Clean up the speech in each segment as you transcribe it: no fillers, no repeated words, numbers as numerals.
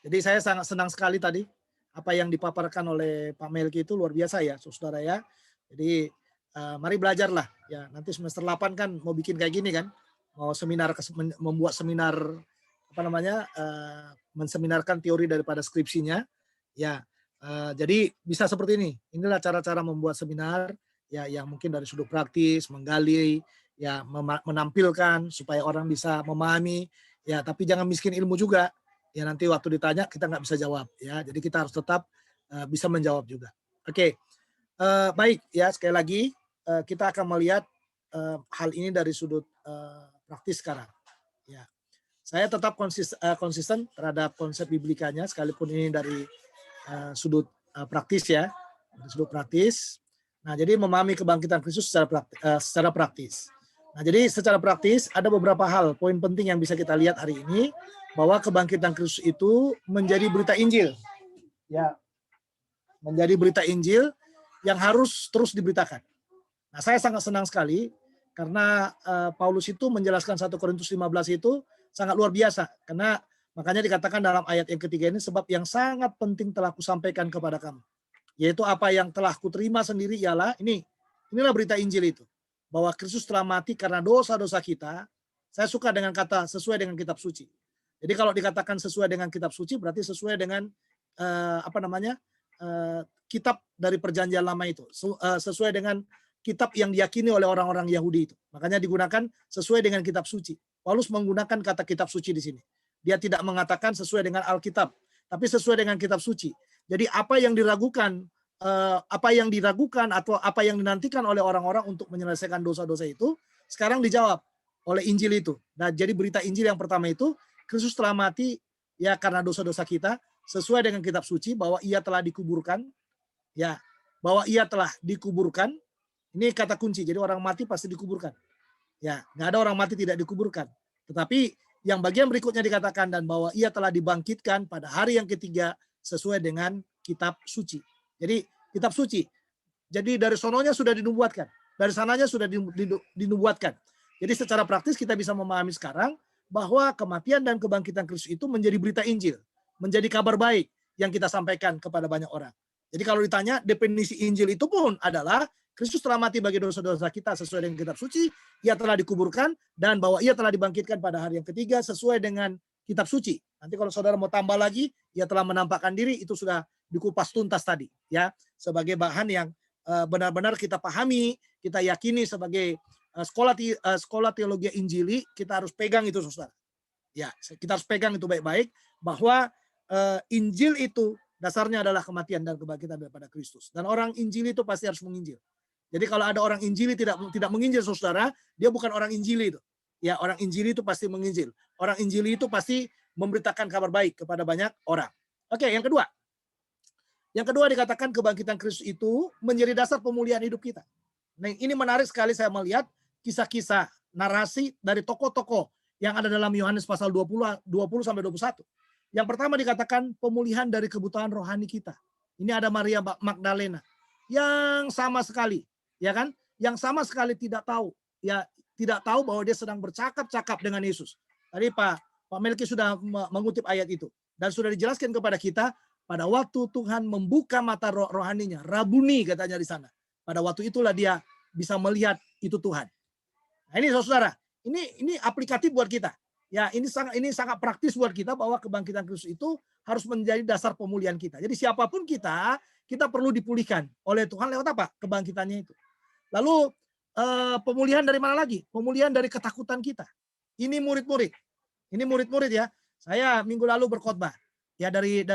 Jadi saya sangat senang sekali tadi apa yang dipaparkan oleh Pak Melki itu luar biasa ya, saudara ya. Jadi mari belajarlah ya. Nanti semester 8 kan mau bikin kayak gini kan, mau seminar membuat seminar apa namanya menseminarkan teori daripada skripsinya. Ya, jadi bisa seperti ini. Inilah cara-cara membuat seminar ya yang mungkin dari sudut praktis, menggali, ya menampilkan supaya orang bisa memahami. Ya, tapi jangan miskin ilmu juga ya nanti waktu ditanya kita nggak bisa jawab ya. Jadi kita harus tetap bisa menjawab juga. Oke, baik ya sekali lagi kita akan melihat hal ini dari sudut praktis sekarang. Ya, saya tetap konsisten terhadap konsep biblikanya sekalipun ini dari sudut praktis ya, dari sudut praktis. Nah, jadi memahami kebangkitan Kristus secara praktis. Nah, jadi secara praktis ada beberapa hal, poin penting yang bisa kita lihat hari ini bahwa kebangkitan Kristus itu menjadi berita Injil. Ya, menjadi berita Injil yang harus terus diberitakan. Nah, saya sangat senang sekali karena Paulus itu menjelaskan 1 Korintus 15 itu sangat luar biasa karena makanya dikatakan dalam ayat yang ketiga ini sebab yang sangat penting telah kusampaikan kepada kamu yaitu apa yang telah kuterima sendiri ialah inilah berita Injil itu bahwa Kristus telah mati karena dosa-dosa kita. Saya suka dengan kata sesuai dengan kitab suci. Jadi kalau dikatakan sesuai dengan kitab suci berarti sesuai dengan apa namanya kitab dari perjanjian lama itu sesuai dengan kitab yang diyakini oleh orang-orang Yahudi itu. Makanya digunakan sesuai dengan kitab suci. Paulus menggunakan kata kitab suci di sini. Dia tidak mengatakan sesuai dengan Alkitab, tapi sesuai dengan kitab suci. Jadi apa yang diragukan atau apa yang dinantikan oleh orang-orang untuk menyelesaikan dosa-dosa itu sekarang dijawab oleh Injil itu. Nah, jadi berita Injil yang pertama itu Kristus telah mati ya karena dosa-dosa kita sesuai dengan kitab suci bahwa ia telah dikuburkan ya, bahwa ia telah dikuburkan. Ini kata kunci. Jadi orang mati pasti dikuburkan. Ya, nggak ada orang mati tidak dikuburkan. Tetapi yang bagian berikutnya dikatakan dan bahwa ia telah dibangkitkan pada hari yang ketiga sesuai dengan kitab suci. Jadi kitab suci. Jadi dari sononya sudah dinubuatkan. Dari sananya sudah dinubuatkan. Jadi secara praktis kita bisa memahami sekarang bahwa kematian dan kebangkitan Kristus itu menjadi berita Injil. Menjadi kabar baik yang kita sampaikan kepada banyak orang. Jadi kalau ditanya definisi Injil itu pun adalah Kristus telah mati bagi dosa-dosa kita sesuai dengan kitab suci, ia telah dikuburkan, dan bahwa ia telah dibangkitkan pada hari yang ketiga sesuai dengan kitab suci. Nanti kalau saudara mau tambah lagi, ia telah menampakkan diri, itu sudah dikupas tuntas tadi. Ya, sebagai bahan yang benar-benar kita pahami, kita yakini sebagai sekolah teologi Injili, kita harus pegang itu saudara. Ya, kita harus pegang itu baik-baik, bahwa Injil itu dasarnya adalah kematian dan kebangkitan daripada Kristus. Dan orang Injili itu pasti harus menginjil. Jadi kalau ada orang Injili tidak menginjil saudara, dia bukan orang Injili itu. Ya, orang Injili itu pasti menginjil. Orang Injili itu pasti memberitakan kabar baik kepada banyak orang. Oke, yang kedua. Yang kedua dikatakan kebangkitan Kristus itu menjadi dasar pemulihan hidup kita. Nah, ini menarik sekali saya melihat kisah-kisah narasi dari tokoh-tokoh yang ada dalam Yohanes pasal 20 sampai 21. Yang pertama dikatakan pemulihan dari kebutuhan rohani kita. Ini ada Maria Magdalena yang sama sekali, ya kan? Yang sama sekali tidak tahu, ya tidak tahu bahwa dia sedang bercakap-cakap dengan Yesus. Tadi Pak Melki sudah mengutip ayat itu dan sudah dijelaskan kepada kita pada waktu Tuhan membuka mata rohaninya, Rabuni katanya di sana. Pada waktu itulah dia bisa melihat itu Tuhan. Nah, ini saudara, ini aplikatif buat kita. Ya, ini sangat praktis buat kita bahwa kebangkitan Kristus itu harus menjadi dasar pemulihan kita. Jadi siapapun kita perlu dipulihkan oleh Tuhan lewat apa? Kebangkitannya itu. Lalu pemulihan dari mana lagi? Pemulihan dari ketakutan kita. Ini murid-murid. Ini murid-murid ya. Saya minggu lalu berkhotbah. Ya dari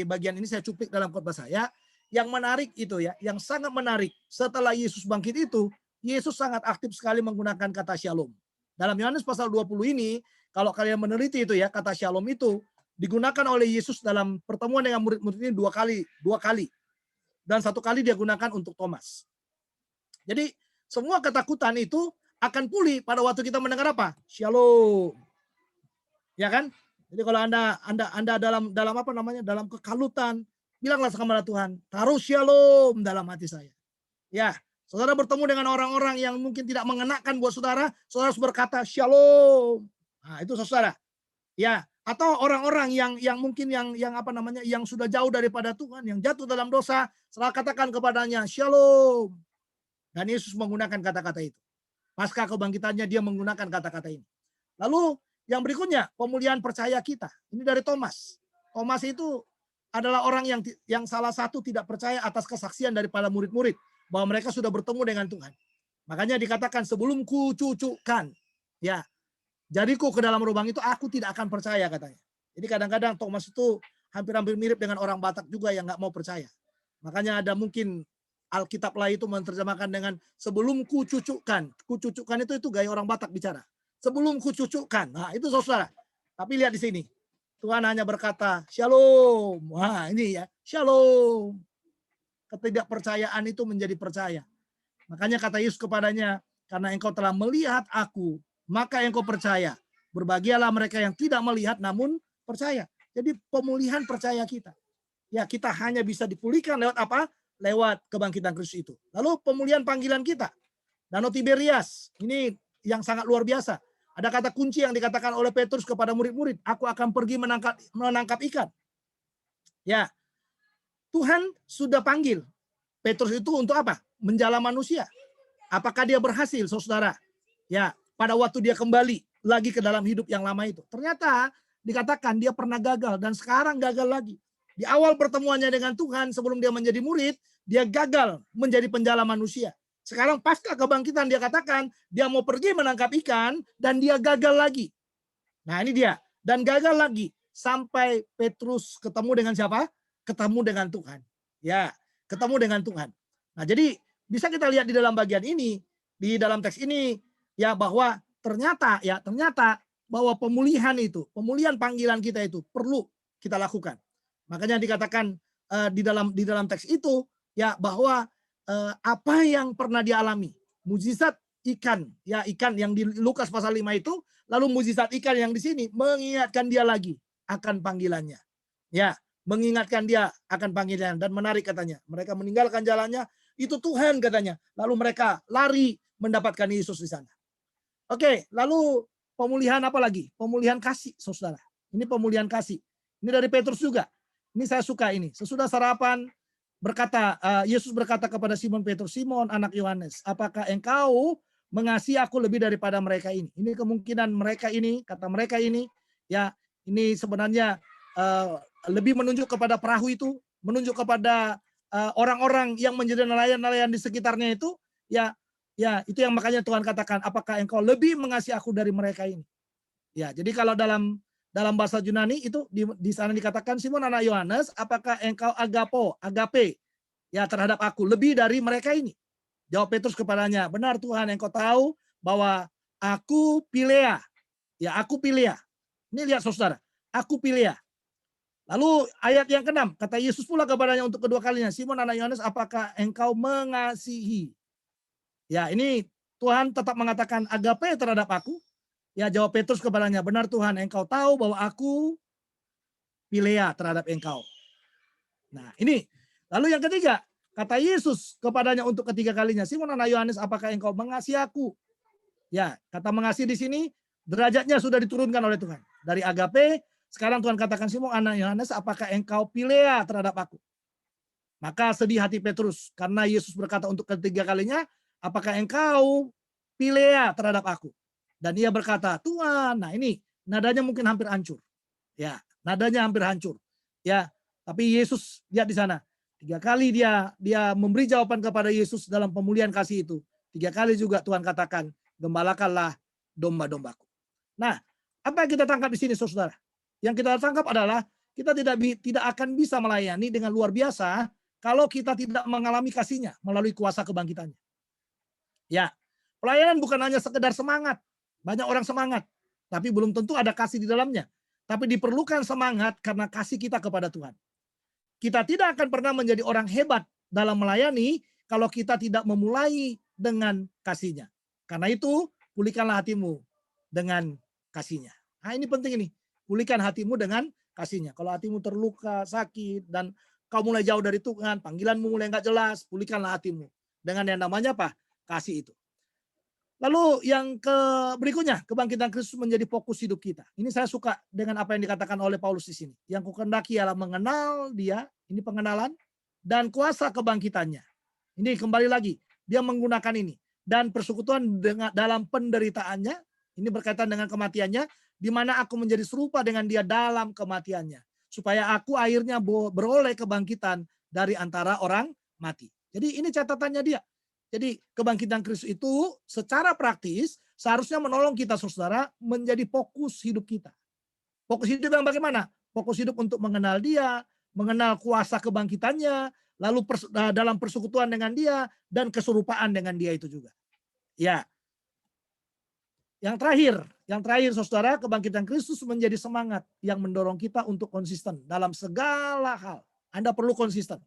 bagian ini saya cuplik dalam khotbah saya. Yang menarik itu ya, yang sangat menarik setelah Yesus bangkit itu, Yesus sangat aktif sekali menggunakan kata shalom. Dalam Yohanes pasal 20 ini, kalau kalian meneliti itu ya, kata shalom itu digunakan oleh Yesus dalam pertemuan dengan murid-murid ini dua kali. Dan satu kali dia gunakan untuk Thomas. Jadi semua ketakutan itu akan pulih pada waktu kita mendengar apa? Shalom. Ya kan? Jadi kalau Anda dalam apa namanya? Dalam kekalutan, bilanglah kepada Tuhan, taruh shalom dalam hati saya. Ya, saudara bertemu dengan orang-orang yang mungkin tidak mengenakan buat saudara, saudara harus berkata shalom. Nah, itu saudara. Ya, Atau orang-orang yang mungkin yang apa namanya, yang sudah jauh daripada Tuhan, yang jatuh dalam dosa, setelah katakan kepadanya, "Shalom." Dan Yesus menggunakan kata-kata itu. Pasca kebangkitannya dia menggunakan kata-kata ini. Lalu yang berikutnya, pemulihan percaya kita. Ini dari Thomas. Thomas itu adalah orang yang salah satu tidak percaya atas kesaksian daripada murid-murid bahwa mereka sudah bertemu dengan Tuhan. Makanya dikatakan sebelum kucucukkan, ya, jariku ke dalam lubang itu aku tidak akan percaya katanya. Jadi kadang-kadang Thomas itu hampir-hampir mirip dengan orang Batak juga yang nggak mau percaya. Makanya ada mungkin Alkitab lain itu menerjemahkan dengan sebelum kucucukkan. Kucucukkan itu gaya orang Batak bicara. Sebelum kucucukkan. Nah, itu saudara. Tapi lihat di sini. Tuhan hanya berkata, "Shalom." Wah, ini ya, "Shalom." Ketidakpercayaan itu menjadi percaya. Makanya kata Yesus kepadanya, "Karena engkau telah melihat aku, maka engkau percaya. Berbahagialah mereka yang tidak melihat namun percaya." Jadi pemulihan percaya kita. Ya, kita hanya bisa dipulihkan lewat apa? Lewat kebangkitan Kristus itu. Lalu pemulihan panggilan kita. Danau Tiberias. Ini yang sangat luar biasa. Ada kata kunci yang dikatakan oleh Petrus kepada murid-murid. Aku akan pergi menangkap ikan. Ya, Tuhan sudah panggil Petrus itu untuk apa? Menjala manusia. Apakah dia berhasil, saudara? Ya, pada waktu dia kembali lagi ke dalam hidup yang lama itu. Ternyata dikatakan dia pernah gagal dan sekarang gagal lagi. Di awal pertemuannya dengan Tuhan sebelum dia menjadi murid, dia gagal menjadi penjala manusia. Sekarang pasca kebangkitan dia katakan dia mau pergi menangkap ikan dan dia gagal lagi. Nah, ini dia. Dan gagal lagi sampai Petrus ketemu dengan siapa? Ketemu dengan Tuhan. Ya, ketemu dengan Tuhan. Nah, jadi bisa kita lihat di dalam bagian ini, di dalam teks ini ya bahwa ternyata bahwa pemulihan itu, pemulihan panggilan kita itu perlu kita lakukan. Makanya dikatakan di dalam teks itu ya bahwa apa yang pernah dialami, mujizat ikan, ya ikan yang di Lukas pasal 5 itu, lalu mujizat ikan yang di sini mengingatkan dia lagi akan panggilannya. Ya, mengingatkan dia akan panggilan dan menarik katanya. Mereka meninggalkan jalannya, itu Tuhan katanya. Lalu mereka lari mendapatkan Yesus di sana. Oke, lalu pemulihan apa lagi? Pemulihan kasih, saudara. Ini pemulihan kasih. Ini dari Petrus juga. Ini saya suka ini. Sesudah sarapan Yesus berkata kepada Simon Petrus, "Simon anak Yohanes, apakah engkau mengasihi aku lebih daripada mereka ini?" Ini kemungkinan mereka ini, kata mereka ini, ya ini sebenarnya lebih menunjuk kepada perahu itu, menunjuk kepada orang-orang yang menjadi nelayan-nelayan di sekitarnya itu, ya itu yang makanya Tuhan katakan, "Apakah engkau lebih mengasihi aku dari mereka ini?" Ya, jadi kalau dalam bahasa Yunani itu di sana dikatakan, "Simon anak Yohanes, apakah engkau agape ya terhadap aku lebih dari mereka ini?" Jawab Petrus kepadanya, "Benar Tuhan, engkau tahu bahwa aku Pilea." Ya, aku Pilea. Ini lihat saudara, aku Pilea. Lalu ayat yang ke-6, kata Yesus pula kepadanya untuk kedua kalinya, "Simon anak Yohanes, apakah engkau mengasihi?" Ya, ini Tuhan tetap mengatakan agape terhadap aku. Ya, jawab Petrus kepadanya, "Benar Tuhan, engkau tahu bahwa aku Pilea terhadap engkau." Nah, ini. Lalu yang ketiga, kata Yesus kepadanya untuk ketiga kalinya, "Simon anak Yohanes, apakah engkau mengasihi aku?" Ya, kata mengasihi di sini derajatnya sudah diturunkan oleh Tuhan. Dari agape, sekarang Tuhan katakan, "Simon anak Yohanes, apakah engkau Pilea terhadap aku?" Maka sedih hati Petrus karena Yesus berkata untuk ketiga kalinya, "Apakah engkau Pilea terhadap aku?" Dan ia berkata, "Tuhan." Nah, ini nadanya mungkin hampir hancur. Ya, nadanya hampir hancur. Ya, tapi Yesus lihat di sana. 3 kali dia memberi jawaban kepada Yesus dalam pemulihan kasih itu. 3 kali juga Tuhan katakan, "Gembalakanlah domba-dombaku." Nah, apa yang kita tangkap di sini, saudara? Yang kita tangkap adalah kita tidak akan bisa melayani dengan luar biasa kalau kita tidak mengalami kasihnya melalui kuasa kebangkitannya. Ya, pelayanan bukan hanya sekedar semangat. Banyak orang semangat, tapi belum tentu ada kasih di dalamnya. Tapi diperlukan semangat karena kasih kita kepada Tuhan. Kita tidak akan pernah menjadi orang hebat dalam melayani kalau kita tidak memulai dengan kasihnya. Karena itu, pulihkanlah hatimu dengan kasihnya. Nah, ini penting ini. Pulihkan hatimu dengan kasihnya. Kalau hatimu terluka, sakit, dan kau mulai jauh dari Tuhan, panggilanmu mulai nggak jelas, pulihkanlah hatimu. Dengan yang namanya apa? Kasih itu. Lalu yang berikutnya, kebangkitan Kristus menjadi fokus hidup kita. Ini saya suka dengan apa yang dikatakan oleh Paulus di sini. Yang kukendaki ialah mengenal Dia, ini pengenalan, dan kuasa kebangkitannya. Ini kembali lagi, dia menggunakan ini. Dan persekutuan dalam penderitaannya, ini berkaitan dengan kematiannya, di mana aku menjadi serupa dengan dia dalam kematiannya. Supaya aku akhirnya beroleh kebangkitan dari antara orang mati. Jadi ini catatannya dia. Jadi kebangkitan Kristus itu secara praktis seharusnya menolong kita saudara menjadi fokus hidup kita. Fokus hidup yang bagaimana? Fokus hidup untuk mengenal dia, mengenal kuasa kebangkitannya, lalu dalam persekutuan dengan dia, dan keserupaan dengan dia itu juga. Ya. Yang terakhir saudara, kebangkitan Kristus menjadi semangat yang mendorong kita untuk konsisten dalam segala hal. Anda perlu konsisten.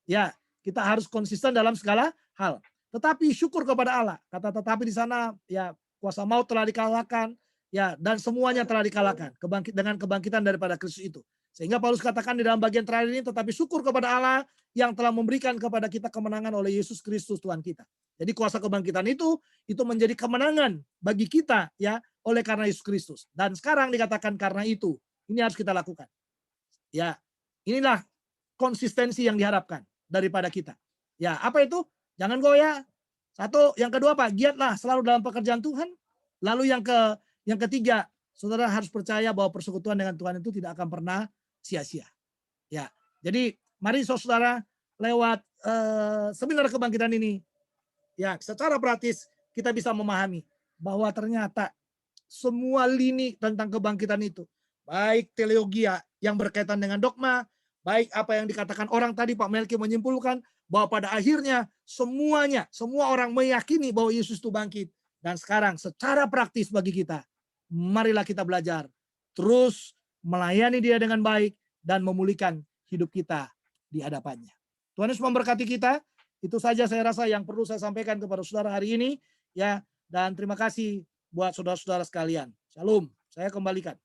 Ya, kita harus konsisten dalam segala hal. Tetapi syukur kepada Allah. Kata tetapi di sana ya kuasa maut telah dikalahkan, ya dan semuanya telah dikalahkan dengan kebangkitan daripada Kristus itu. Sehingga Paulus katakan di dalam bagian terakhir ini, tetapi syukur kepada Allah yang telah memberikan kepada kita kemenangan oleh Yesus Kristus Tuhan kita. Jadi kuasa kebangkitan itu menjadi kemenangan bagi kita ya oleh karena Yesus Kristus. Dan sekarang dikatakan karena itu ini harus kita lakukan. Ya, inilah konsistensi yang diharapkan daripada kita. Ya, apa itu? Jangan goyah. Satu, yang kedua apa? Giatlah selalu dalam pekerjaan Tuhan. Lalu yang ketiga, saudara harus percaya bahwa persekutuan dengan Tuhan itu tidak akan pernah sia-sia. Ya, jadi mari saudara lewat seminar kebangkitan ini, ya secara praktis kita bisa memahami bahwa ternyata semua lini tentang kebangkitan itu, baik teologia yang berkaitan dengan dogma, baik apa yang dikatakan orang tadi Pak Melki menyimpulkan bahwa pada akhirnya semua orang meyakini bahwa Yesus itu bangkit. Dan sekarang secara praktis bagi kita, marilah kita belajar terus melayani dia dengan baik dan memulihkan hidup kita di hadapannya. Tuhan Yesus memberkati kita. Itu saja saya rasa yang perlu saya sampaikan kepada saudara hari ini ya, dan terima kasih buat saudara-saudara sekalian. Shalom. Saya kembalikan.